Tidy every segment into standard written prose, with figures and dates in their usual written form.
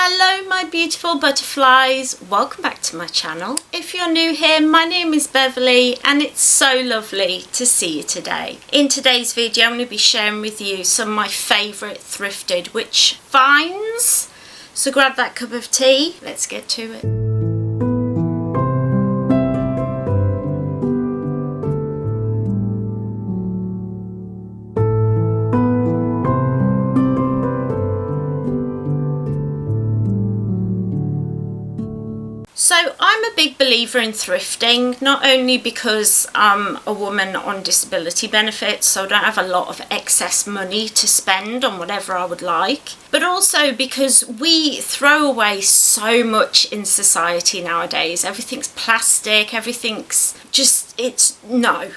Hello my beautiful butterflies, welcome back to my channel. If you're new here, my name is Beverley and it's so lovely to see you today. In today's video I'm going to be sharing with you some of my favourite thrifted witch finds. So grab that cup of tea, let's get to it. So I'm a big believer in thrifting, not only because I'm a woman on disability benefits, so I don't have a lot of excess money to spend on whatever I would like, but also because we throw away so much in society nowadays. Everything's plastic, everything's just, I'm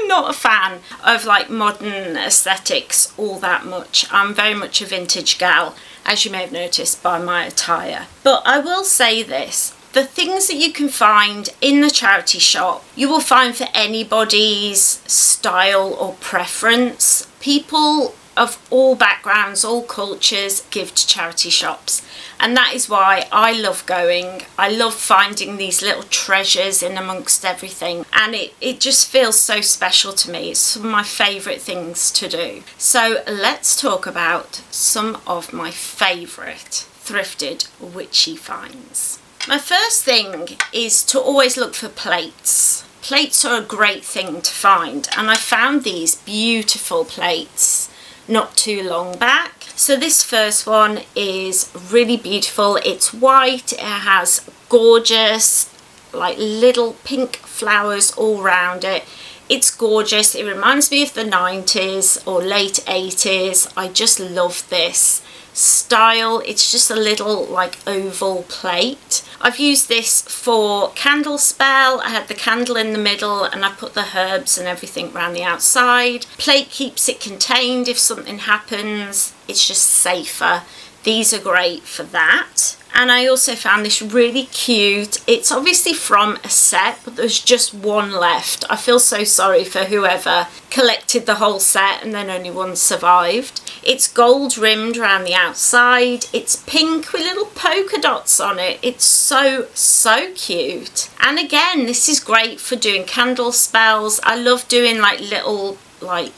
not a fan of like modern aesthetics all that much. I'm very much a vintage gal, as you may have noticed by my attire. But I will say this, the things that you can find in the charity shop, you will find for anybody's style or preference. People of all backgrounds, all cultures give to charity shops. And that is why I love going. I love finding these little treasures in amongst everything. And it just feels so special to me. It's some of my favourite things to do. So let's talk about some of my favourite thrifted witchy finds. My first thing is to always look for plates. Plates are a great thing to find. And I found these beautiful plates not too long back. So this first one is really beautiful. It's white, it has gorgeous like little pink flowers all around it. It's gorgeous. It reminds me of the 90s or late 80s. I just love this style. It's just a little like oval plate. I've used this for candle spell. I had the candle in the middle and I put the herbs and everything around the outside. Plate keeps it contained if something happens. It's just safer. These are great for that. And I also found this really cute. It's obviously from a set, but there's just one left. I feel so sorry for whoever collected the whole set and then only one survived. It's gold rimmed around the outside. It's pink with little polka dots on it. It's so cute. And again, this is great for doing candle spells. I love doing like little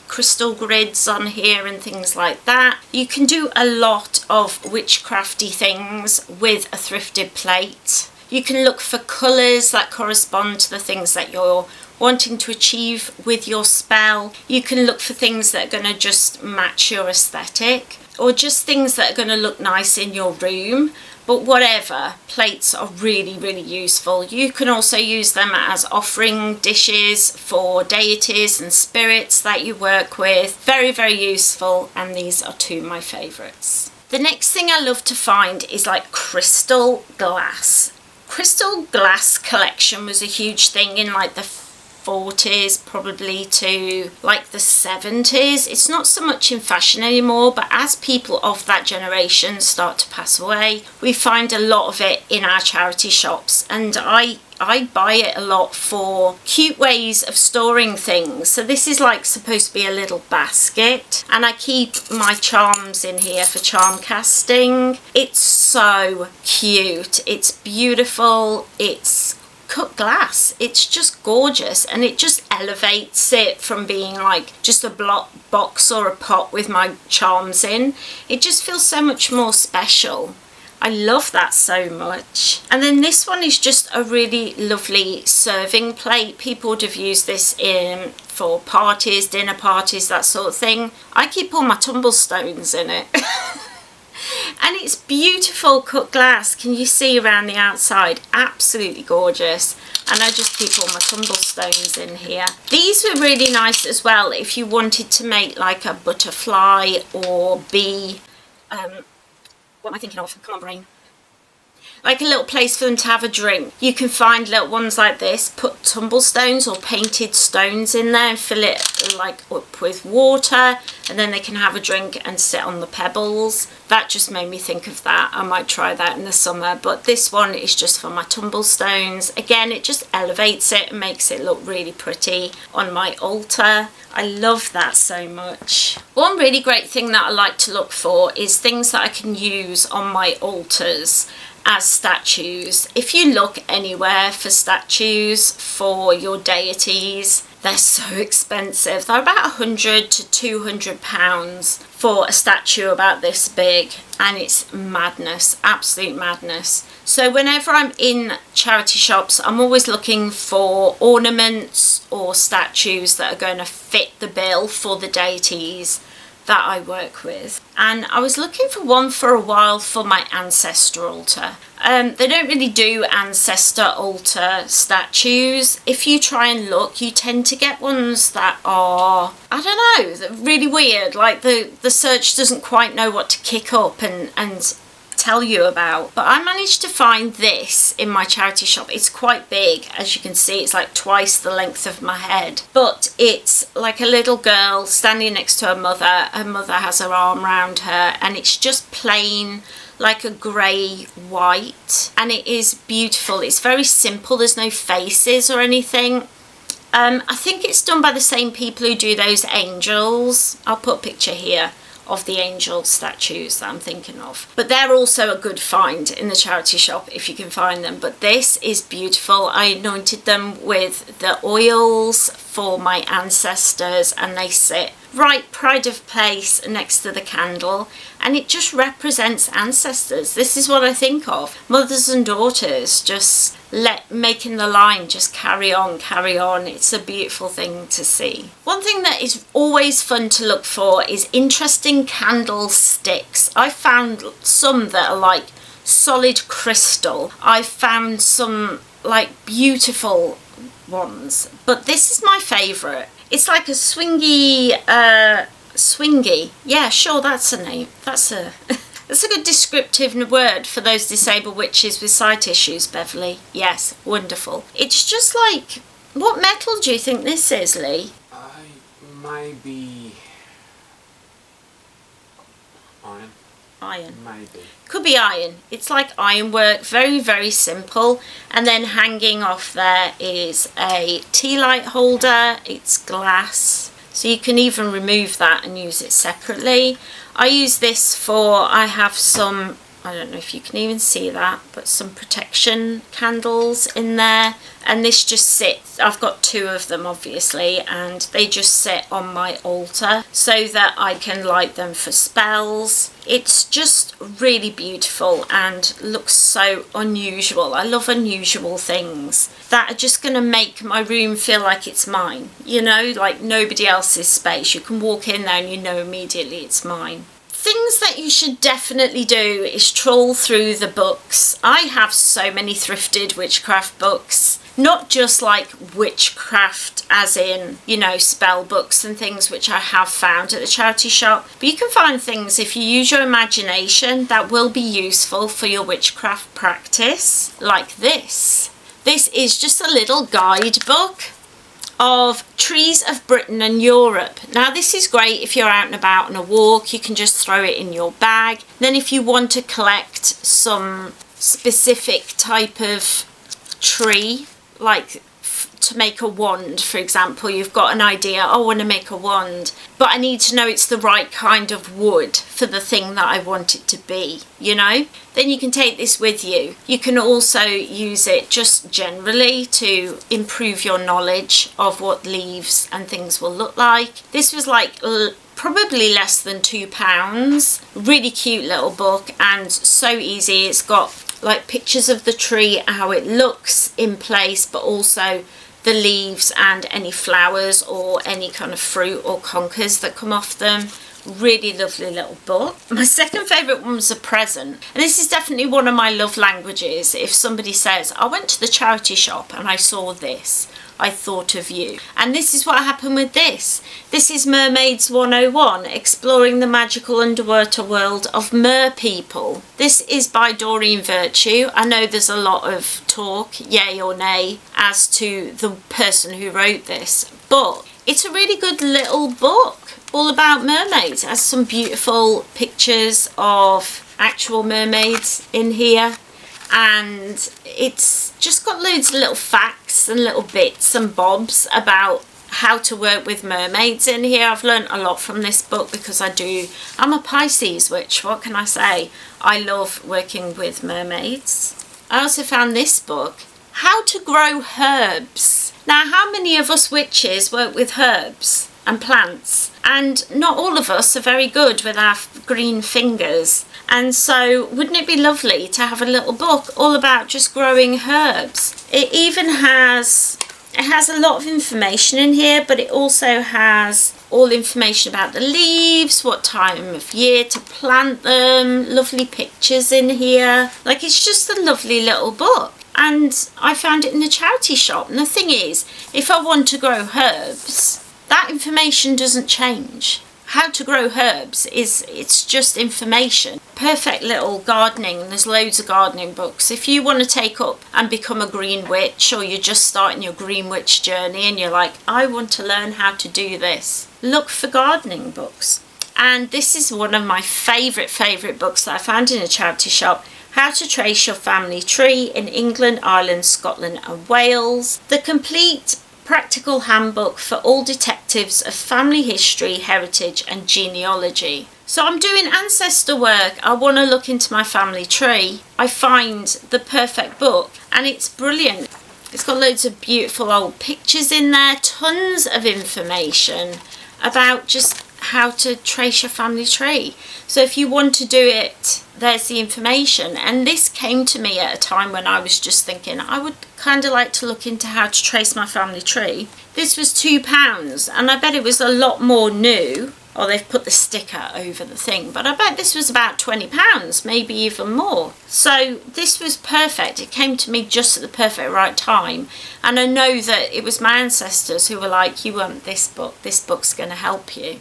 crystal grids on here and things like that. You can do a lot of witchcrafty things with a thrifted plate. You can look for colours that correspond to the things that you're wanting to achieve with your spell. You can look for things that are going to just match your aesthetic, or just things that are going to look nice in your room. But whatever, plates are really useful. You can also use them as offering dishes for deities and spirits that you work with. Very useful, and these are two of my favourites. The next thing I love to find is like crystal glass. Crystal glass collection was a huge thing in like the 40s probably to like the 70s. It's not so much in fashion anymore, but as people of that generation start to pass away, we find a lot of it in our charity shops, and I buy it a lot for cute ways of storing things. So this is like supposed to be a little basket, and I keep my charms in here for charm casting. It's so cute, it's beautiful, it's cut glass. It's just gorgeous, and it just elevates it from being like just a box or a pot with my charms in. It just feels so much more special. I love that so much. And then this one is just a really lovely serving plate. People would have used this in for parties, dinner parties, that sort of thing. I keep all my tumblestones in it. And it's beautiful cut glass. Can you see around the outside? Absolutely gorgeous. And I just keep all my tumblestones in here. These were really nice as well if you wanted to make like a butterfly or bee. What am I thinking of? Come on, brain. like a little place for them to have a drink. You can find little ones like this, put tumblestones or painted stones in there and fill it like up with water, and then they can have a drink and sit on the pebbles. That just made me think of that. I might try that in the summer, but this one is just for my tumblestones. Again, it just elevates it and makes it look really pretty on my altar. I love that so much. One really great thing that I like to look for is things that I can use on my altars as statues. If you look anywhere for statues for your deities, they're so expensive. They're about £100 to £200 for a statue about this big, and it's madness, absolute madness. So whenever I'm in charity shops, I'm always looking for ornaments or statues that are going to fit the bill for the deities that I work with. And I was looking for one for a while for my ancestor altar. They don't really do ancestor altar statues. If you try and look, you tend to get ones that are, I don't know, they're really weird. Like the search doesn't quite know what to kick up and tell you about. But I managed to find this in my charity shop. It's quite big, as you can see. It's like twice the length of my head, but it's like a little girl standing next to her mother. Her mother has her arm around her, and it's just plain like a grey white, and it is beautiful. It's very simple. There's no faces or anything. I think it's done by the same people who do those angels. I'll put a picture here of the angel statues that I'm thinking of. But they're also a good find in the charity shop if you can find them. But this is beautiful. I anointed them with the oils for my ancestors, and they sit right pride of place next to the candle, and it just represents ancestors. This is what I think of. Mothers and daughters just making the line just carry on. It's a beautiful thing to see. One thing that is always fun to look for is interesting candlesticks. I found some that are like solid crystal. I found some like beautiful ones, but this is my favourite. It's like a swingy, yeah, sure, that's a name. That's a that's a good descriptive word for those disabled witches with sight issues, Beverley. Yes, wonderful. It's just like, what metal do you think this is, Lee? Might be iron. Iron. Maybe. Could be iron. It's like ironwork, very, very simple. And then hanging off there is a tea light holder. It's glass, so you can even remove that and use it separately. I use this for, I have some, I don't know if you can even see that, but some protection candles in there, and this just sits, I've got two of them obviously, and they just sit on my altar so that I can light them for spells. It's just really beautiful and looks so unusual. I love unusual things that are just going to make my room feel like it's mine, you know, like nobody else's space. You can walk in there and you know immediately it's mine. Things that you should definitely do is trawl through the books. I have so many thrifted witchcraft books, not just like witchcraft as in, you know, spell books and things, which I have found at the charity shop, but you can find things if you use your imagination that will be useful for your witchcraft practice, like this. This is just a little guidebook of trees of Britain and Europe. Now this is great if you're out and about on a walk. You can just throw it in your bag. Then if you want to collect some specific type of tree, like to make a wand, for example, you've got an idea, oh, I want to make a wand, but I need to know it's the right kind of wood for the thing that I want it to be, you know, then you can take this with you. You can also use it just generally to improve your knowledge of what leaves and things will look like. This was like probably less than £2. Really cute little book and so easy. It's got like pictures of the tree, how it looks in place, but also the leaves and any flowers or any kind of fruit or conkers that come off them. Really lovely little book. My second favourite one was a present, and this is definitely one of my love languages. If somebody says, I went to the charity shop and I saw this, I thought of you. And this is what happened with this. This is Mermaids 101, exploring the magical underwater world of mer people. This is by Doreen Virtue. I know there's a lot of talk, yay or nay, as to the person who wrote this, but it's a really good little book all about mermaids. It has some beautiful pictures of actual mermaids in here, and it's just got loads of little facts and little bits and bobs about how to work with mermaids in here. I've learned a lot from this book because I'm a Pisces witch, what can I say? I love working with mermaids. I also found this book, How to Grow Herbs. Now, how many of us witches work with herbs and plants? And not all of us are very good with our green fingers. And so wouldn't it be lovely to have a little book all about just growing herbs? It even has a lot of information in here, but it also has all information about the leaves, what time of year to plant them, lovely pictures in here. Like, it's just a lovely little book. And I found it in a charity shop. And the thing is, if I want to grow herbs, that information doesn't change. How to grow herbs it's just information. Perfect little gardening, and there's loads of gardening books. If you want to take up and become a green witch, or you're just starting your green witch journey and you're like, I want to learn how to do this, look for gardening books. And this is one of my favourite books that I found in a charity shop. How to Trace Your Family Tree in England, Ireland, Scotland and Wales. The complete practical handbook for all detectives of family history, heritage and genealogy. So I'm doing ancestor work. I want to look into my family tree. I find the perfect book, and it's brilliant. It's got loads of beautiful old pictures in there, tons of information about just how to trace your family tree. So if you want to do it, there's the information. And this came to me at a time when I was just thinking I would kind of like to look into how to trace my family tree. This was £2, and I bet it was a lot more new. Or they've put the sticker over the thing, but I bet this was about £20, maybe even more. So this was perfect. It came to me just at the perfect right time, and I know that it was my ancestors who were like, you want this book, this book's going to help you.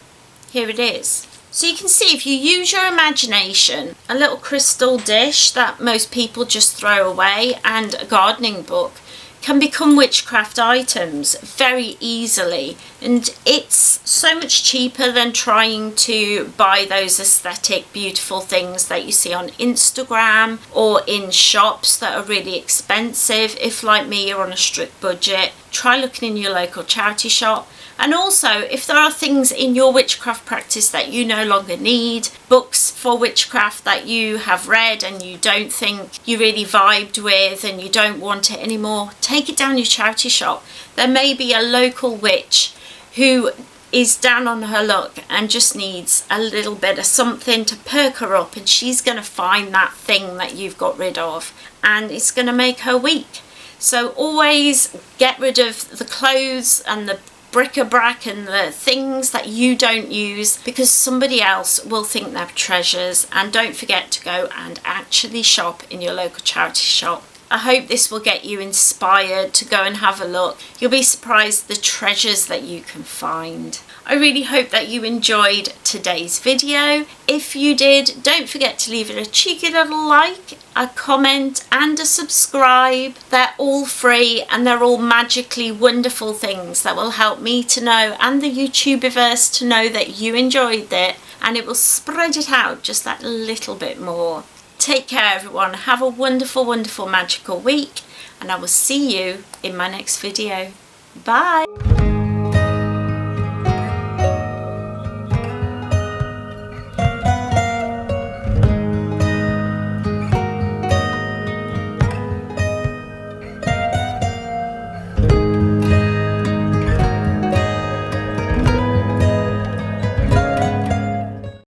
Here it is. So you can see, if you use your imagination, a little crystal dish that most people just throw away and a gardening book can become witchcraft items very easily, and it's so much cheaper than trying to buy those aesthetic beautiful things that you see on Instagram or in shops that are really expensive. If like me you're on a strict budget, try looking in your local charity shop. And also, if there are things in your witchcraft practice that you no longer need, books for witchcraft that you have read and you don't think you really vibed with and you don't want it anymore, take it down your charity shop. There may be a local witch who is down on her luck and just needs a little bit of something to perk her up, and she's going to find that thing that you've got rid of, and it's going to make her week. So always get rid of the clothes and the bric-a-brac and the things that you don't use, because somebody else will think they're treasures. And don't forget to go and actually shop in your local charity shop. I hope this will get you inspired to go and have a look. You'll be surprised the treasures that you can find. I really hope that you enjoyed today's video. If you did, don't forget to leave it a cheeky little like, a comment and a subscribe. They're all free and they're all magically wonderful things that will help me to know, and the YouTubiverse to know, that you enjoyed it, and it will spread it out just that little bit more. Take care everyone, have a wonderful, wonderful magical week, and I will see you in my next video. Bye!